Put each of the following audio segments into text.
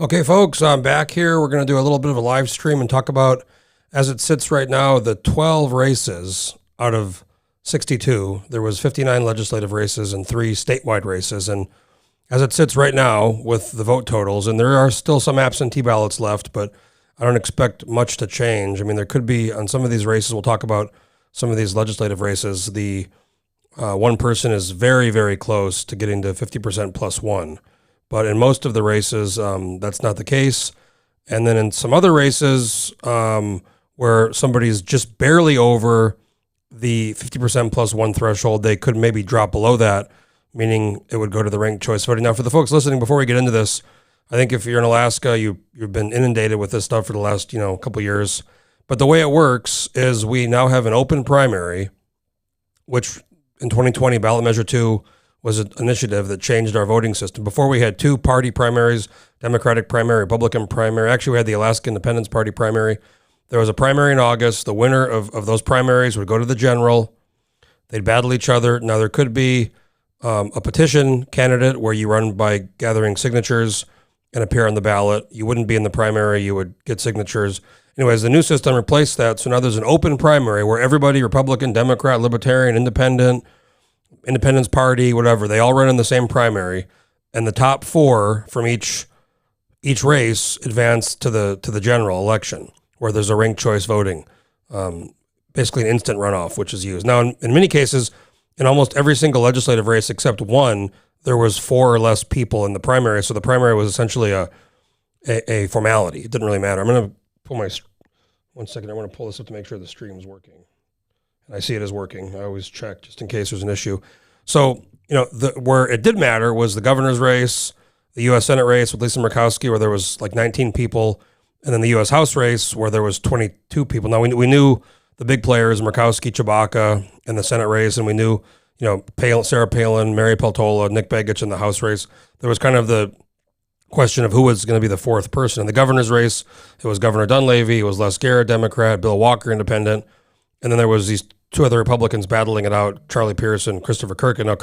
Okay, folks, I'm back here. We're going to do a little bit of a live stream and talk about, as it sits right now, the 12 races out of 62. There was 59 legislative races and 3 statewide races. And as it sits right now with the vote totals, and there are still some absentee ballots left, but I don't expect much to change. I mean, there could be, on some of these races, we'll talk about some of these legislative races, the one person is very, very close to getting to 50% plus one. But in most of the races, that's not the case. And then in some other races where somebody's just barely over the 50% plus one threshold, they could maybe drop below that, meaning it would go to the ranked choice voting. Now, for the folks listening, before we get into this, I think if you're in Alaska, you've been inundated with this stuff for the last couple years. But the way it works is we now have an open primary, which in 2020, ballot measure 2 was an initiative that changed our voting system. Before we had 2 party primaries, Democratic primary, Republican primary. Actually, we had the Alaska Independence Party primary. There was a primary in August. The winner of those primaries would go to the general. They'd battle each other. Now, there could be a petition candidate where you run by gathering signatures and appear on the ballot. You wouldn't be in the primary. You would get signatures. Anyways, the new system replaced that. So now there's an open primary where everybody, Republican, Democrat, Libertarian, Independent, Independence Party, whatever, they all run in the same primary, and the top 4 from each race advance to the general election, where there's a ranked choice voting, basically an instant runoff, which is used. Now, in many cases, in almost every single legislative race except one, there was 4 or less people in the primary, so the primary was essentially a formality. It didn't really matter. I'm going to pull one second. I want to pull this up to make sure the stream's working. I see it is working. I always check just in case there's an issue. So, where it did matter was the governor's race, the U.S. Senate race with Lisa Murkowski, where there was like 19 people, and then the U.S. House race, where there was 22 people. Now, we knew the big players, Murkowski, Chewbacca, in the Senate race, and we knew, Sarah Palin, Mary Peltola, Nick Begich in the House race. There was kind of the question of who was going to be the 4th person. In the governor's race, it was Governor Dunleavy, it was Les Garrett, Democrat, Bill Walker, Independent, and then there was these 2 other Republicans battling it out, Charlie Pierce and Christopher Kirk. Now,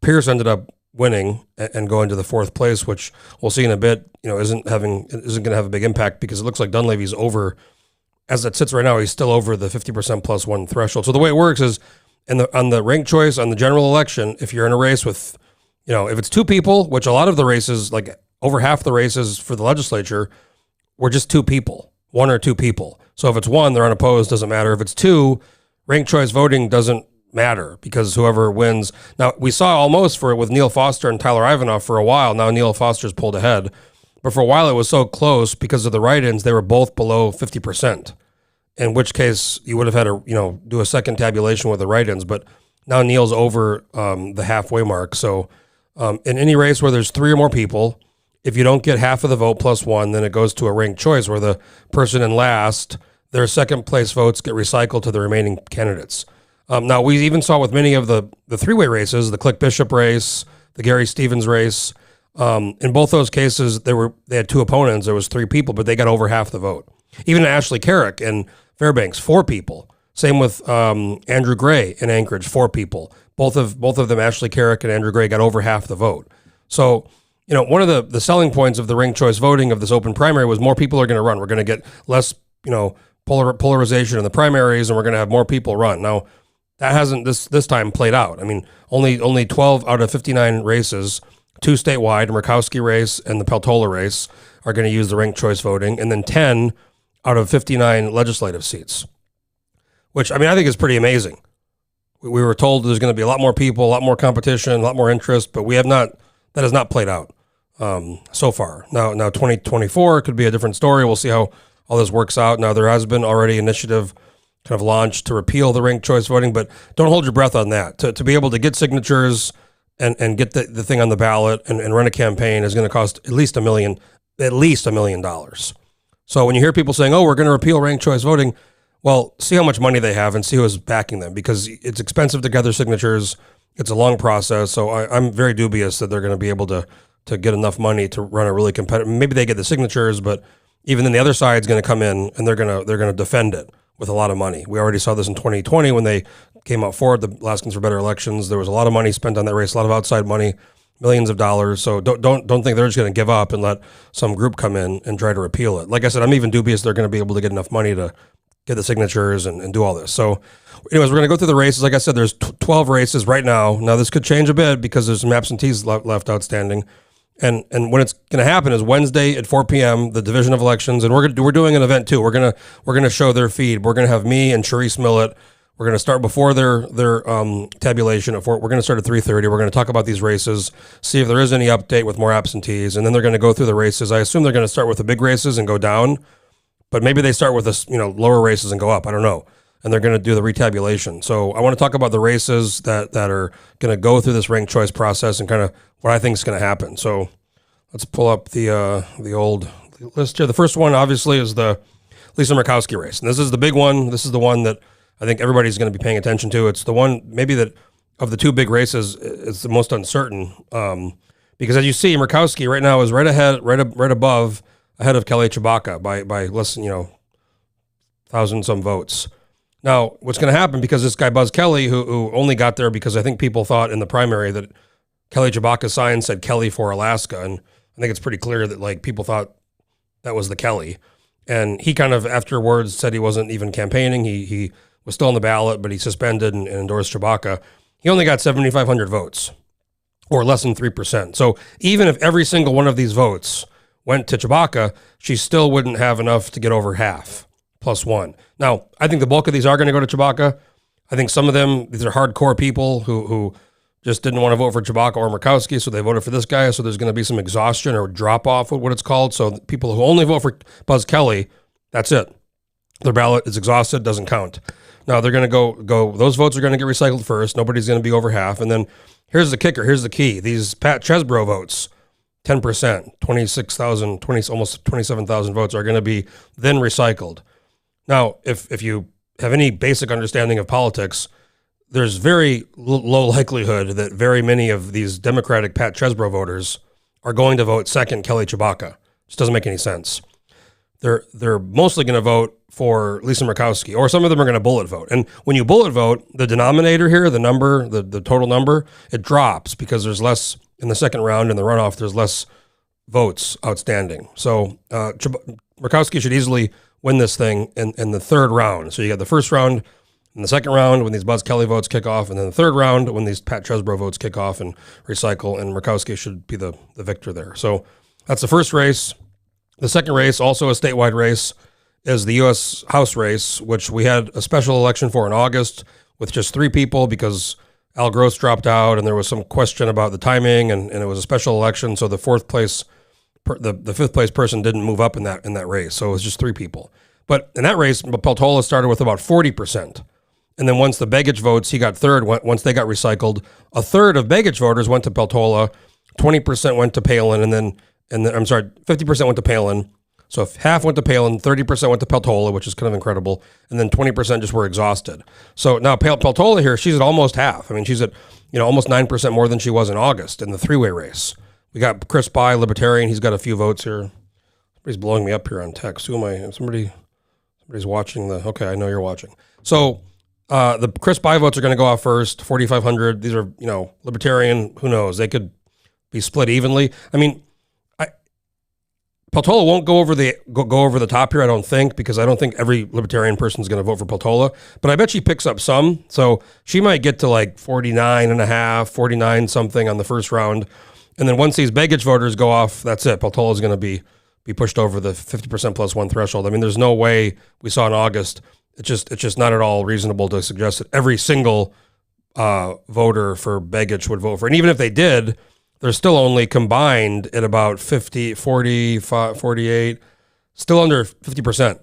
Pierce ended up winning and going to the 4th place, which we'll see in a bit, isn't going to have a big impact because it looks like Dunleavy's over, as it sits right now, he's still over the 50% plus one threshold. So the way it works is on the ranked choice, on the general election, if you're in a race with, if it's 2 people, which a lot of the races, like over half the races for the legislature, were just 2 people, 1 or 2 people. So if it's 1, they're unopposed, doesn't matter. If it's 2, ranked choice voting doesn't matter because whoever wins. Now, we saw almost for it with Neil Foster and Tyler Ivanoff for a while. Now Neil Foster's pulled ahead. But for a while, it was so close because of the write-ins, they were both below 50%, in which case you would have had to, do a second tabulation with the write-ins. But now Neil's over the halfway mark. So in any race where there's 3 or more people, if you don't get half of the vote plus 1, then it goes to a ranked choice where the person in last, their second place votes get recycled to the remaining candidates. Now, we even saw with many of the 3-way races, the Click Bishop race, the Gary Stevens race. In both those cases, they had 2 opponents. There was 3 people, but they got over half the vote. Even Ashley Carrick in Fairbanks, 4 people. Same with Andrew Gray in Anchorage, 4 people. Both of them, Ashley Carrick and Andrew Gray, got over half the vote. So, one of the selling points of the ranked choice voting of this open primary was more people are going to run. We're going to get less, polarization in the primaries, and we're going to have more people run. Now, that hasn't this time played out. I mean, only 12 out of 59 races, 2 statewide, Murkowski race and the Peltola race, are going to use the ranked choice voting, and then 10 out of 59 legislative seats, which, I think is pretty amazing. We were told there's going to be a lot more people, a lot more competition, a lot more interest, but that has not played out so far. Now 2024 could be a different story. We'll see how all this works out. Now, there has been already initiative kind of launched to repeal the ranked choice voting, but don't hold your breath on that. To be able to get signatures and get the thing on the ballot and run a campaign is going to cost at least $1 million. So when you hear people saying, oh, we're going to repeal ranked choice voting, well, see how much money they have and see who is backing them, because it's expensive to gather signatures. It's a long process. So I'm very dubious that they're going to be able to get enough money to run a really competitive. Maybe they get the signatures, but even then the other side's going to come in and they're going to defend it with a lot of money. We already saw this in 2020 when they came out for it, the Alaskans for Better Elections. There was a lot of money spent on that race, a lot of outside money. millions of dollars. So don't think they're just going to give up and let some group come in and try to repeal it. Like I said, I'm even dubious they're going to be able to get enough money to get the signatures and do all this. So anyways, we're going to go through the races. Like I said, there's 12 races right now. Now this could change a bit because there's some absentees left outstanding. And when it's going to happen is Wednesday at 4 p.m. the Division of Elections, and we're doing an event too. We're gonna show their feed. We're gonna have me and Charisse Millett. We're gonna start before their tabulation at 4. We're gonna start at 3:30. We're gonna talk about these races, see if there is any update with more absentees, and then they're gonna go through the races. I assume they're gonna start with the big races and go down, but maybe they start with this lower races and go up. I don't know. And they're gonna do the retabulation. So I want to talk about the races that are gonna go through this ranked choice process and kind of what I think is going to happen. So let's pull up the old list here. The first one, obviously, is the Lisa Murkowski race. And this is the big one. This is the one that I think everybody's going to be paying attention to. It's the one maybe that of the two big races is the most uncertain. Because as you see, Murkowski right now is right ahead, right ahead of Kelly Tshibaka by less than, 1,000 some votes. Now, what's going to happen, because this guy Buzz Kelly, who only got there because I think people thought in the primary that Kelly Tshibaka's sign said Kelly for Alaska, and I think it's pretty clear that people thought that was the Kelly. And he kind of afterwards said he wasn't even campaigning. He was still on the ballot, but he suspended and endorsed Tshibaka. He only got 7,500 votes, or less than 3%. So even if every single one of these votes went to Tshibaka, she still wouldn't have enough to get over half, +1. Now, I think the bulk of these are going to go to Tshibaka. I think some of them, these are hardcore people who just didn't want to vote for Tshibaka or Murkowski, so they voted for this guy. So there's going to be some exhaustion or drop-off, what it's called. So people who only vote for Buzz Kelly, that's it. Their ballot is exhausted, doesn't count. Now they're going to go. Those votes are going to get recycled first. Nobody's going to be over half. And then here's the kicker. Here's the key. These Pat Chesbro votes, 10%, 26,000, almost 27,000 votes are going to be then recycled. Now, if you have any basic understanding of politics, there's very low likelihood that very many of these Democratic Pat Chesbro voters are going to vote second Kelly Tshibaka. Just doesn't make any sense. They're mostly going to vote for Lisa Murkowski, or some of them are going to bullet vote. And when you bullet vote, the denominator here, the number, the total number, it drops because there's less in the second round. In the runoff, there's less votes outstanding. So Murkowski should easily win this thing in the third round. So you got the first round, in the second round, when these Buzz Kelly votes kick off, and then the third round, when these Pat Chesbro votes kick off and recycle, and Murkowski should be the victor there. So that's the first race. The second race, also a statewide race, is the U.S. House race, which we had a special election for in August with just 3 people because Al Gross dropped out, and there was some question about the timing, and it was a special election, so the fifth place person didn't move up in that race, so it was just 3 people. But in that race, Peltola started with about 40%. And then once the Begich votes, he got third. Once they got recycled, a third of Begich voters went to Peltola, 20% went to Palin, and then 50% went to Palin. So if half went to Palin, 30% went to Peltola, which is kind of incredible, and then 20% just were exhausted. So now Peltola here, she's at almost half. I mean, she's at almost 9% more than she was in August in the 3-way race. We got Chris Bai, Libertarian. He's got a few votes here. Somebody's blowing me up here on text. Who am I? Somebody's watching okay, I know you're watching. So the Chris Bai votes are going to go off first, 4,500. These are, Libertarian. Who knows? They could be split evenly. I mean, Peltola won't go over the top here, I don't think, because I don't think every Libertarian person is going to vote for Peltola. But I bet she picks up some. So she might get to like 49.5, 49 something on the first round. And then once these Begich voters go off, that's it. Peltola is going to be pushed over the 50% plus 1 threshold. I mean, there's no way we saw in August. It's just not at all reasonable to suggest that every single voter for Begich would vote for. And even if they did, they're still only combined at about 50, 40, 48, still under 50%,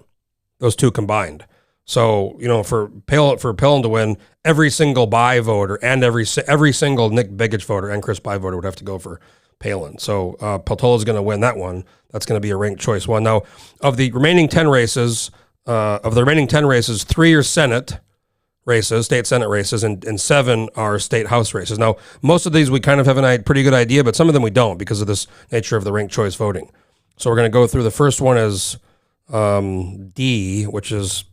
those two combined. So, for Palin to win, every single Bai voter and every single Nick Begich voter and Chris Bai voter would have to go for Palin. So Peltola is going to win that one. That's going to be a ranked choice one. Now, of the remaining 10 races, 3 are Senate races, state Senate races, and 7 are state House races. Now, most of these we kind of have a pretty good idea, but some of them we don't because of this nature of the ranked choice voting. So we're going to go through. The first one is D, which is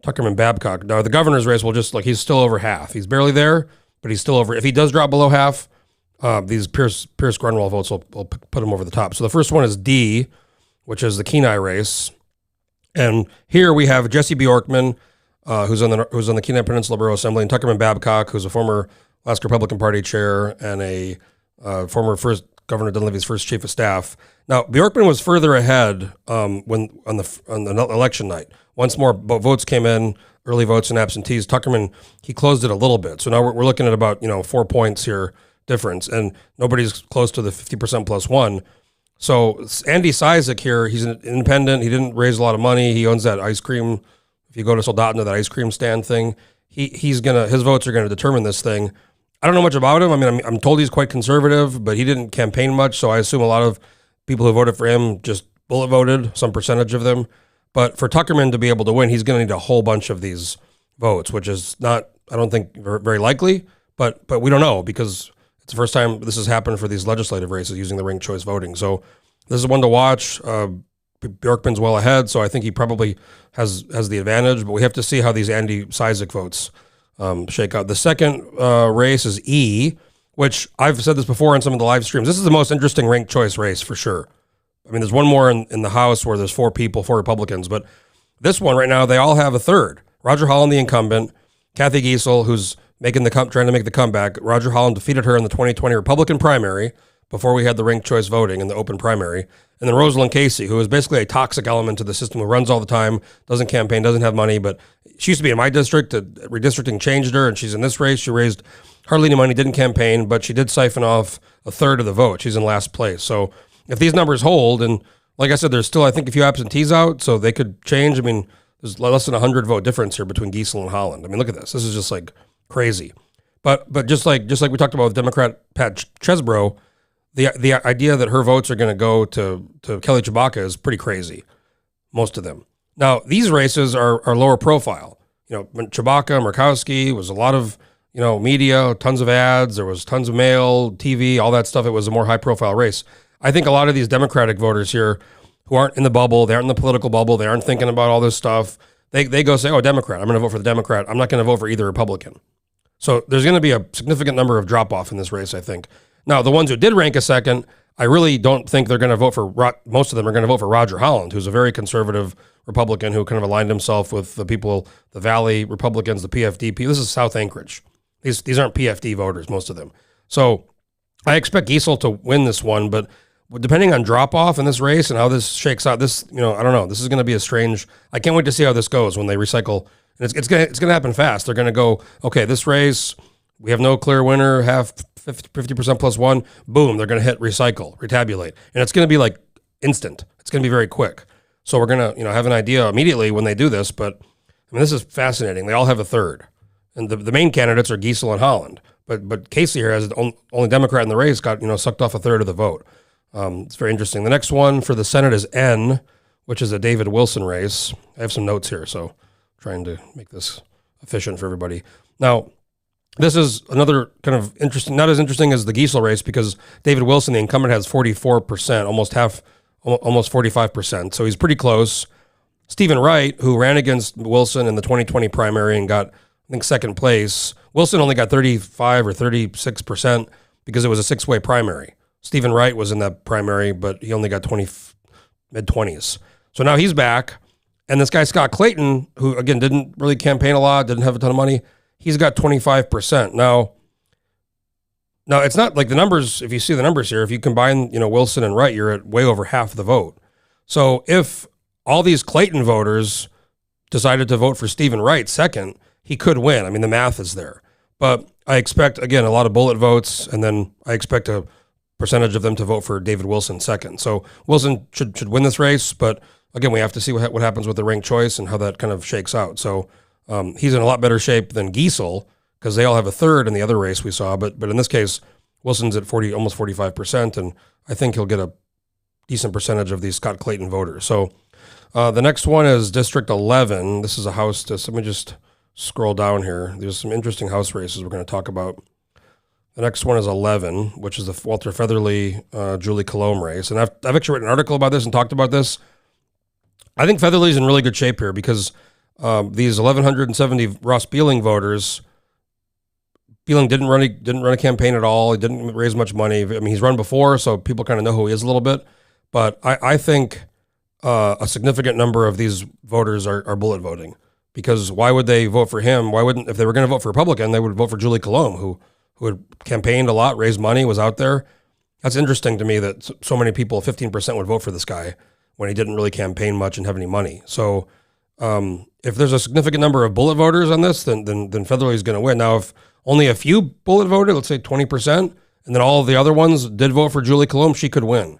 Tuckerman Babcock. Now, the governor's race will he's still over half. He's barely there, but he's still over. If he does drop below half, These Pierce Grunwald votes will put him over the top. So the first one is D, which is the Kenai race. And here we have Jesse Bjorkman, who's on the Kenai Peninsula Borough Assembly, and Tuckerman Babcock, who's a former Alaska Republican Party chair and a former first Governor Dunleavy's first chief of staff. Now Bjorkman was further ahead when on the election night. Once more votes came in, early votes and absentees. Tuckerman, he closed it a little bit. So now we're looking at about 4 points here difference, and nobody's close to the 50% plus one. So Andy Cizik here, he's an independent. He didn't raise a lot of money. He owns that ice cream. If you go to Soldotna, that ice cream stand thing, his votes are gonna determine this thing. I don't know much about him. I mean, I'm told he's quite conservative, but he didn't campaign much, so I assume a lot of people who voted for him just bullet voted, some percentage of them. But for Tuckerman to be able to win, he's going to need a whole bunch of these votes, which is not, I don't think, very likely. But we don't know, because it's the first time this has happened for these legislative races using the ranked choice voting. So this is one to watch. Bjorkman's well ahead, so I think he probably has the advantage. But we have to see how these Andy Cizik votes shake out. The second race is E, which I've said this before in some of the live streams. This is the most interesting ranked choice race for sure. I mean, there's one more in the House where there's 4 Republicans, but this one right now, they all have a third. Roger Holland, the incumbent, Kathy Giessel, who's trying to make the comeback. Roger Holland defeated her in the 2020 Republican primary before we had the ranked choice voting in the open primary. And then Rosalind Casey, who is basically a toxic element to the system, who runs all the time, doesn't campaign, doesn't have money, but she used to be in my district. Redistricting changed her, and she's in this race. She raised hardly any money, didn't campaign, but she did siphon off a third of the vote. She's in last place. So if these numbers hold, and like I said, there's still, I think, a few absentees out, so they could change. I mean, there's less than 100 vote difference here between Giessel and Holland. I mean, look at this. This is just like crazy. But just like we talked about with Democrat Pat Chesbrough, the idea that her votes are going to go to Kelly Chewbacca is pretty crazy, most of them. Now, these races are lower profile. When Chewbacca, Murkowski, was a lot of, media, tons of ads, there was tons of mail, TV, all that stuff. It was a more high profile race. I think a lot of these Democratic voters here who aren't in the bubble, they aren't in the political bubble, they aren't thinking about all this stuff, they go say, oh, Democrat, I'm going to vote for the Democrat. I'm not going to vote for either Republican. So there's going to be a significant number of drop-off in this race, I think. Now, the ones who did rank a second, I really don't think they're going to vote for, most of them are going to vote for Roger Holland, who's a very conservative Republican who kind of aligned himself with the people, the Valley Republicans, the PFD. This is South Anchorage. These aren't PFD voters, most of them. So I expect Giessel to win this one, but depending on drop-off in this race and how this shakes out, I don't know. This is going to be a strange, I can't wait to see how this goes when they recycle. And it's going to happen fast. They're going to go, okay, this race, we have no clear winner, half 50% plus one, boom, they're going to hit recycle, retabulate. And it's going to be like instant. It's going to be very quick. So we're going to, have an idea immediately when they do this, but I mean, this is fascinating. They all have a third. And the main candidates are Giessel and Holland. But Casey here, as the only Democrat in the race, got, sucked off a third of the vote. It's very interesting. The next one for the Senate is N, which is a David Wilson race. I have some notes here, so trying to make this efficient for everybody. Now, this is another kind of interesting, not as interesting as the Giessel race, because David Wilson, the incumbent, has 44%, almost 45%. So he's pretty close. Stephen Wright, who ran against Wilson in the 2020 primary and got, I think, second place. Wilson only got 35 or 36% because it was a 6-way primary. Stephen Wright was in that primary, but he only got mid-20s. So now he's back. And this guy, Scott Clayton, who, again, didn't really campaign a lot, didn't have a ton of money, he's got 25%. Now it's not like the numbers, if you see the numbers here, if you combine, Wilson and Wright, you're at way over half the vote. So if all these Clayton voters decided to vote for Stephen Wright second, he could win. I mean, the math is there. But I expect, again, a lot of bullet votes, and then I expect a percentage of them to vote for David Wilson second. So Wilson should win this race, but again, we have to see what happens with the ranked choice and how that kind of shakes out. So he's in a lot better shape than Giessel, because they all have a third in the other race we saw. But in this case, Wilson's at almost 45%, and I think he'll get a decent percentage of these Scott Clayton voters. So the next one is District 11. This is a House. Let me just scroll down here. There's some interesting House races we're going to talk about. The next one is 11, which is the Walter Featherly, Julie Colomb race. And I've actually written an article about this and talked about this. I think Featherly's in really good shape here because these 1,170 Ross Beeling voters Feeling didn't run a campaign at all. He didn't raise much money. I mean, he's run before, so people kind of know who he is a little bit. But I think a significant number of these voters are bullet voting, because why would they vote for him? Why wouldn't, if they were going to vote for Republican, they would vote for Julie Colomb, who had campaigned a lot, raised money, was out there. That's interesting to me that so many people, 15% would vote for this guy when he didn't really campaign much and have any money. So if there's a significant number of bullet voters on this, then Featherly is going to win. Now, if only a few bullet voted, let's say 20%, and then all of the other ones did vote for Julie Colomb, she could win.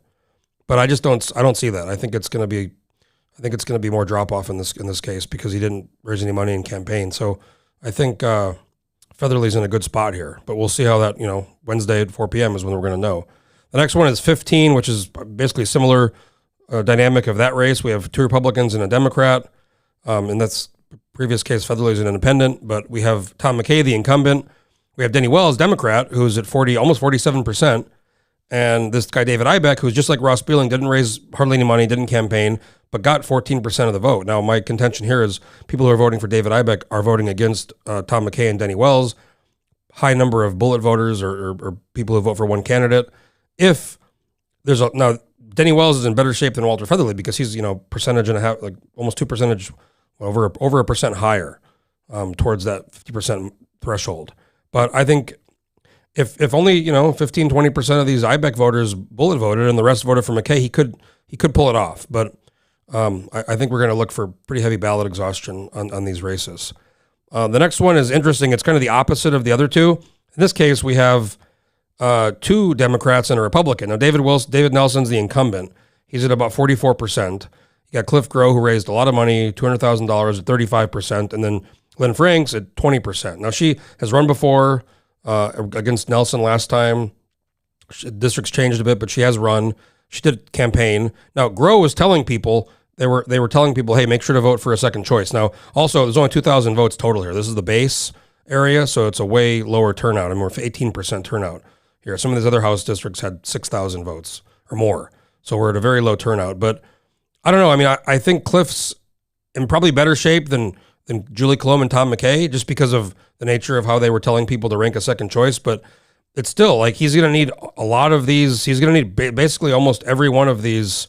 But I don't see that. I think it's going to be more drop off in this case, because he didn't raise any money in campaign. So I think Featherly's in a good spot here. But we'll see how that, Wednesday at 4 p.m. is when we're going to know. The next one is 15, which is basically similar dynamic of that race. We have 2 Republicans and a Democrat, and that's previous case. Featherly's an independent, but we have Tom McKay, the incumbent. We have Denny Wells, Democrat, who's at almost 47%. And this guy, David Ibeck, who's just like Ross Beeling, didn't raise hardly any money, didn't campaign, but got 14% of the vote. Now, my contention here is people who are voting for David Ibeck are voting against Tom McKay and Denny Wells. High number of bullet voters or people who vote for one candidate. If there's now, Denny Wells is in better shape than Walter Featherly, because he's, percentage and a half, like almost 2%, over a percent higher towards that 50% threshold. But I think if only 15, 20% of these Ibeck voters bullet voted and the rest voted for McKay, he could pull it off. But I think we're going to look for pretty heavy ballot exhaustion on these races. The next one is interesting. It's kind of the opposite of the other two. In this case, we have 2 Democrats and a Republican. Now, David Nelson's the incumbent. He's at about 44%. You got Cliff Groh, who raised a lot of money, $200,000 at 35%, and then Lynn Franks at 20%. Now, she has run before against Nelson last time. Districts changed a bit, but she has run. She did campaign. Now, Groh was telling people, they were telling people, hey, make sure to vote for a second choice. Now, also, there's only 2,000 votes total here. This is the base area, so it's a way lower turnout. I mean, we're 18% turnout here. Some of these other House districts had 6,000 votes or more. So we're at a very low turnout. But I don't know. I mean, I think Cliff's in probably better shape than Julie Colomb and Tom McKay, just because of the nature of how they were telling people to rank a second choice. But it's still like he's going to need a lot of these. He's going to need basically almost every one of these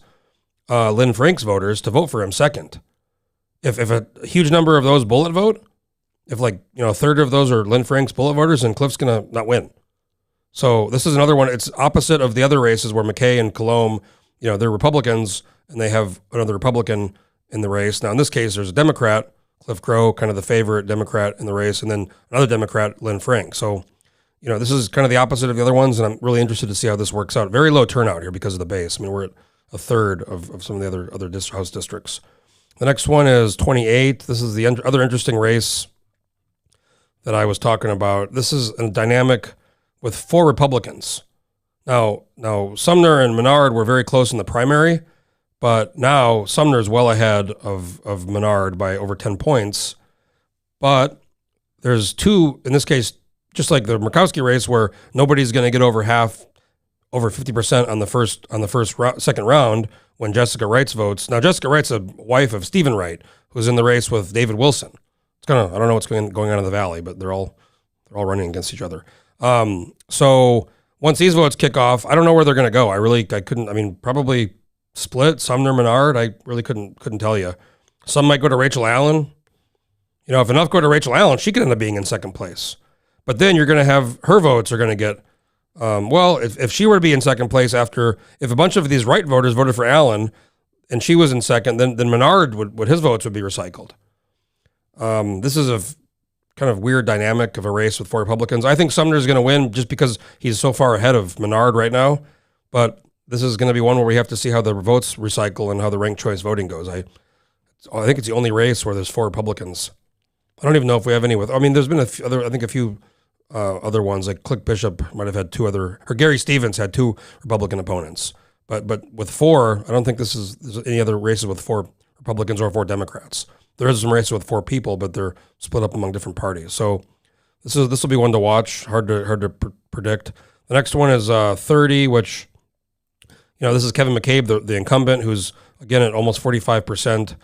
Lynn Franks voters to vote for him second. If a huge number of those bullet vote, if a third of those are Lynn Franks bullet voters, then Cliff's going to not win. So this is another one. It's opposite of the other races where McKay and Colomb, they're Republicans and they have another Republican in the race. Now, in this case, there's a Democrat, Cliff Groh, kind of the favorite Democrat in the race, and then another Democrat, Lynn Frank. So, this is kind of the opposite of the other ones, and I'm really interested to see how this works out. Very low turnout here because of the base. I mean, we're at a third of some of the other House districts. The next one is 28. This is the other interesting race that I was talking about. This is a dynamic with 4 Republicans. Now Sumner and Menard were very close in the primary, but now Sumner is well ahead of Menard by over 10 points. But there's 2, in this case, just like the Murkowski race, where nobody's going to get over 50% on the second round when Jessica Wright's votes. Now, Jessica Wright's a wife of Stephen Wright, who's in the race with David Wilson. It's I don't know what's going on in the Valley, but they're all running against each other. So once these votes kick off, I don't know where they're going to go. Probably split, Sumner, Menard. I really couldn't tell you. Some might go to Rachel Allen. If enough go to Rachel Allen, she could end up being in second place. But then you're going to have her votes are going to get, if she were to be in second place if a bunch of these Wright voters voted for Allen and she was in second, then Menard his votes would be recycled. This is a kind of weird dynamic of a race with 4 Republicans. I think Sumner's going to win just because he's so far ahead of Menard right now. But this is going to be one where we have to see how the votes recycle and how the ranked choice voting goes. I think it's the only race where there's 4 Republicans. I don't even know if we have any there's been a few other ones, like Click Bishop might have had 2 other, or Gary Stevens had 2 Republican opponents. But with 4, I don't think there's any other races with 4 Republicans or 4 Democrats. There is some races with 4 people, but they're split up among different parties. So this will be one to watch. Hard to predict. The next one is 30, which this is Kevin McCabe, the incumbent, who's again at almost 45%.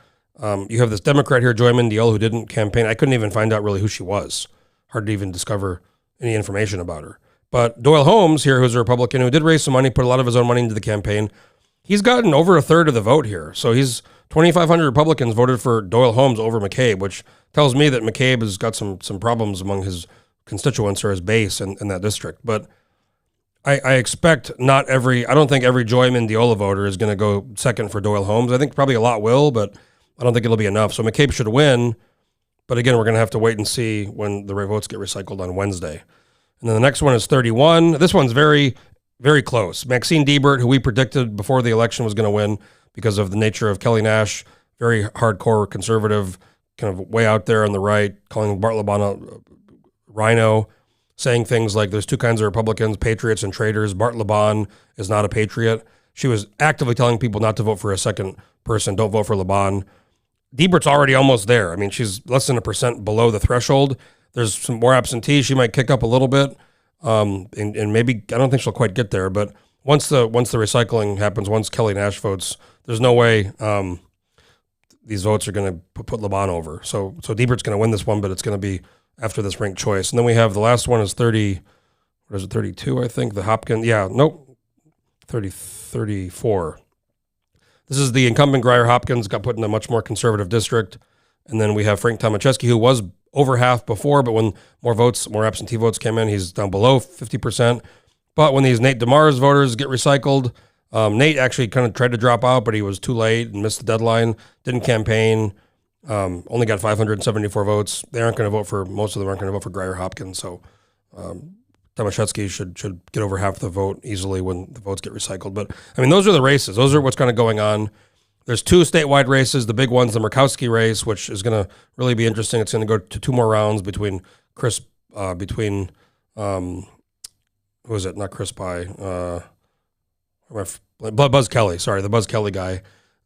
You have this Democrat here, Joy Mendiel, who didn't campaign. I couldn't even find out really who she was. Hard to even discover any information about her. But Doyle Holmes here, who's a Republican who did raise some money, put a lot of his own money into the campaign, he's gotten over a third of the vote here. So 2,500 Republicans voted for Doyle Holmes over McCabe, which tells me that McCabe has got some problems among his constituents or his base in that district. But I expect I don't think every Joy Mendiola voter is going to go second for Doyle Holmes. I think probably a lot will, but I don't think it'll be enough. So McCabe should win. But again, we're going to have to wait and see when the votes get recycled on Wednesday. And then the next one is 31. This one's very, very close. Maxine Diebert, who we predicted before the election was going to win because of the nature of Kelly Nash, very hardcore conservative, kind of way out there on the right, calling Bart Laban a rhino, saying things like there's two kinds of Republicans, patriots and traitors. Bart Laban is not a patriot. She was actively telling people not to vote for a second person. Don't vote for Laban. Diebert's already almost there. I mean, she's less than 1% below the threshold. There's some more absentees. She might kick up a little bit. And maybe, I don't think she'll quite get there, but once the recycling happens, once Kelly Nash votes, there's no way these votes are going to put Laban over. So Diebert's going to win this one, but it's going to be after this ranked choice. And then we have the last one is 32, I think, the Hopkins. 34. This is the incumbent Grier Hopkins, got put in a much more conservative district. And then we have Frank Tomaszewski, who was over half before, but when more absentee votes came in, he's down below 50%. But when these Nate DeMars voters get recycled, Nate actually kind of tried to drop out, but he was too late and missed the deadline, didn't campaign, only got 574 votes. Most of them aren't going to vote for Grier Hopkins. So Tomaszewski should get over half the vote easily when the votes get recycled. But I mean, those are the races. Those are what's kind of going on. There's two statewide races. The big one's the Murkowski race, which is going to really be interesting. It's going to go to two more rounds between who is it? Not Chris Pye. Buzz Kelly. Sorry, the Buzz Kelly guy.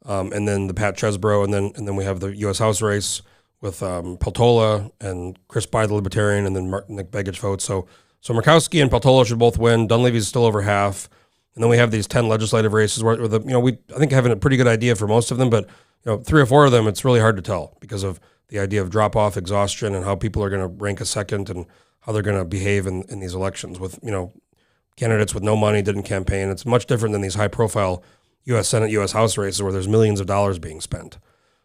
And then the Pat Chesbrough, and then we have the U.S. House race with Peltola and Chris Pye, the Libertarian, and then Nick Begich votes. So Murkowski and Peltola should both win. Dunleavy's still over half. And then we have these 10 legislative races where we I think having a pretty good idea for most of them, but 3 or 4 of them, it's really hard to tell because of the idea of drop-off, exhaustion, and how people are going to rank a second and how they're going to behave in these elections with, candidates with no money, didn't campaign. It's much different than these high-profile U.S. Senate, U.S. House races where there's millions of dollars being spent.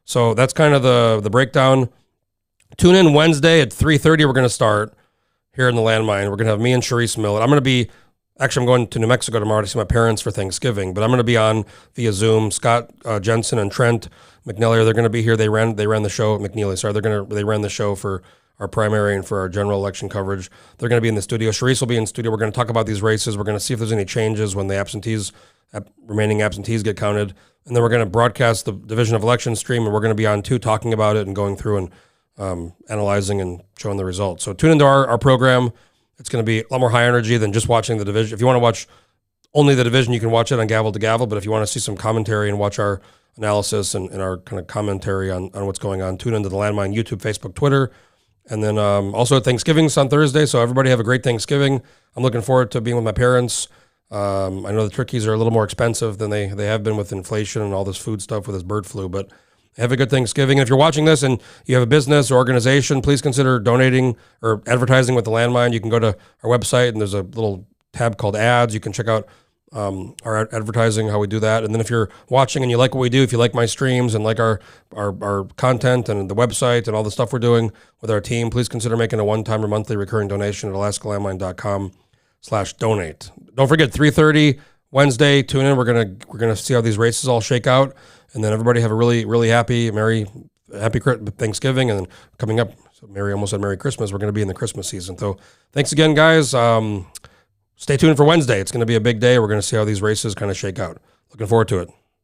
So that's kind of the breakdown. Tune in Wednesday at 3:30. We're going to start here in the Landmine. We're going to have me and Sharice Millett. I'm going to New Mexico tomorrow to see my parents for Thanksgiving, but I'm going to be on via Zoom. Scott Jensen and Trent McNeely, they're going to be here. They ran the show. McNeely, sorry. They ran the show for our primary and for our general election coverage. They're going to be in the studio. Sharice will be in the studio. We're going to talk about these races. We're going to see if there's any changes when the remaining absentees get counted. And then we're going to broadcast the Division of Elections stream, and we're going to be on too, talking about it and going through and analyzing and showing the results. So tune into our program. It's going to be a lot more high energy than just watching the division. If you want to watch only the division, you can watch it on Gavel to Gavel. But if you want to see some commentary and watch our analysis and our kind of commentary on what's going on, tune into the Landmine, YouTube, Facebook, Twitter. And then also Thanksgiving's on Thursday. So everybody have a great Thanksgiving. I'm looking forward to being with my parents. I know the turkeys are a little more expensive than they have been with inflation and all this food stuff with this bird flu, but have a good Thanksgiving. And if you're watching this and you have a business or organization, please consider donating or advertising with the Landmine. You can go to our website and there's a little tab called ads. You can check out our advertising, how we do that. And then if you're watching and you like what we do, if you like my streams and like our content and the website and all the stuff we're doing with our team, please consider making a one-time or monthly recurring donation at alaskalandmine.com/donate. Don't forget 3:30 Wednesday. Tune in. We're gonna see how these races all shake out. And then everybody have a really, really happy Thanksgiving. And then coming up, so Mary almost said Merry Christmas. We're going to be in the Christmas season. So thanks again, guys. Stay tuned for Wednesday. It's going to be a big day. We're going to see how these races kind of shake out. Looking forward to it.